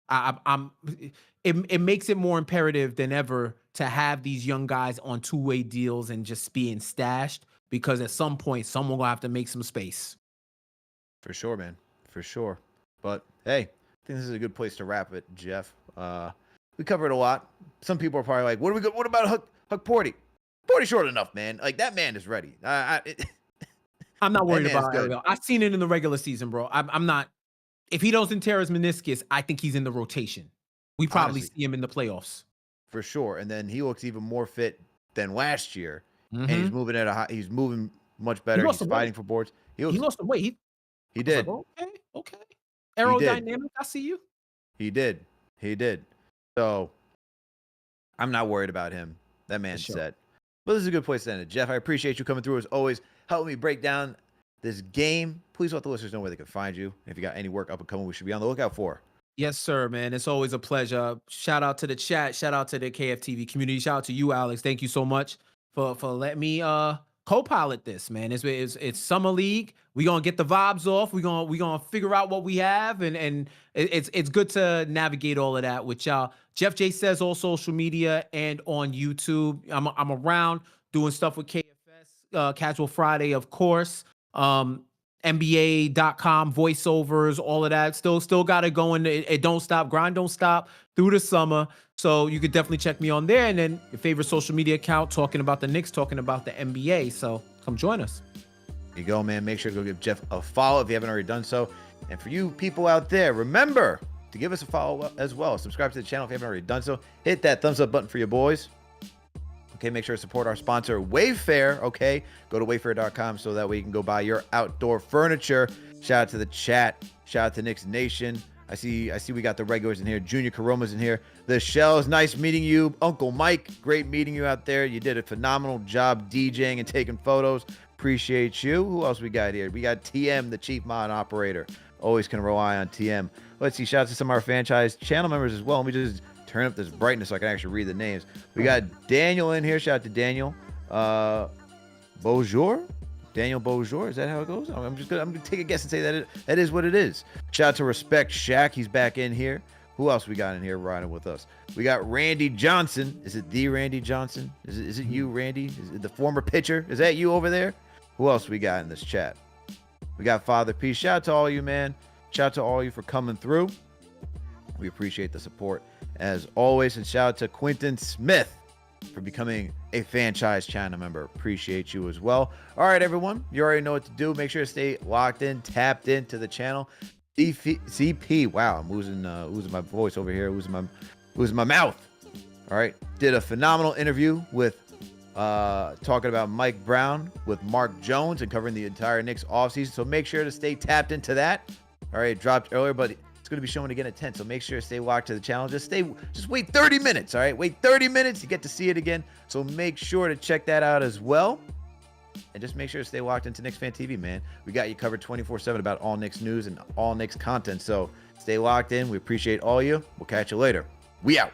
I'm it makes it more imperative than ever to have these young guys on two-way deals and just being stashed, because at some point someone will have to make some space. For sure, man. For sure. But hey, I think this is a good place to wrap it, Jeff. We covered a lot. Some people are probably like, what about Huck Porty? Porty's short enough, man. Like, that man is ready. I'm not worried about good. Ariel. I've seen it in the regular season, bro. I'm not. If he doesn't tear his meniscus, I think he's in the rotation. We probably Honestly, see him in the playoffs. for sure. And then he looks even more fit than last year, and he's Mhm. moving at a high. He's moving much better. lost He's some weight. fighting for boards. He lost some weight. He I was did. like, okay. He did. Aerodynamic, I see you. He did. He did. So I'm not worried about him. That man's sure. set. But this is a good place to end it. Jeff, I appreciate you coming through as always, helping me break down this game. Please let the listeners know where they can find you. If you got any work up and coming, we should be on the lookout for. Yes, sir, man. It's always a pleasure. Shout out to the chat. Shout out to the KFTV community. Shout out to you, Alex. Thank you so much for letting me co-pilot this, man. It's summer league. We gonna get the vibes off. We gonna figure out what we have, and it's good to navigate all of that with y'all. Jeff J says all social media and on YouTube. I'm around doing stuff with KFS, Casual Friday, of course. NBA.com voiceovers, all of that. Still got it going. It don't stop. Grind don't stop through the summer. So you could definitely check me on there. And then your favorite social media account, talking about the Knicks, talking about the NBA. So come join us. There you go, man. Make sure to go give Jeff a follow if you haven't already done so. And for you people out there, remember to give us a follow as well. Subscribe to the channel if you haven't already done so. Hit that thumbs up button for your boys. Okay, make sure to support our sponsor, Wayfair. Okay, go to wayfair.com so that way you can go buy your outdoor furniture. Shout out to the chat. Shout out to Knicks Nation. I see we got the regulars in here. Junior Karoma's in here. The Shells, nice meeting you. Uncle Mike, great meeting you out there. You did a phenomenal job DJing and taking photos. Appreciate you. Who else we got here? We got TM, the chief mod operator. Always can rely on TM. Let's see. Shout out to some of our franchise channel members as well. Let me just turn up this brightness so I can actually read the names. We got Daniel in here. Shout out to Daniel. Bonjour. Daniel Bonjour. Is that how it goes? I'm gonna take a guess and say that is what it is. Shout out to Respect Shaq. He's back in here. Who else we got in here riding with us? We got Randy Johnson. Is it the Randy Johnson? Is it you, Randy? Is it the former pitcher? Is that you over there? Who else we got in this chat? We got Father P. Shout out to all you, man. Shout out to all you for coming through. We appreciate the support as always. And shout out to Quentin Smith for becoming a franchise channel member. Appreciate you as well. All right, everyone. You already know what to do. Make sure to stay locked in, tapped into the channel. CP. Wow, I'm losing my voice over here. Losing my mouth. All right. Did a phenomenal interview with talking about Mike Brown with Mark Jones and covering the entire Knicks offseason. So make sure to stay tapped into that. All right, it dropped earlier, but it's going to be showing again at 10. So make sure to stay locked to the channel. Just wait 30 minutes. All right, wait 30 minutes. You get to see it again. So make sure to check that out as well. And just make sure to stay locked into KnicksFanTV, man. We got you covered 24/7 about all Knicks news and all Knicks content. So stay locked in. We appreciate all you. We'll catch you later. We out.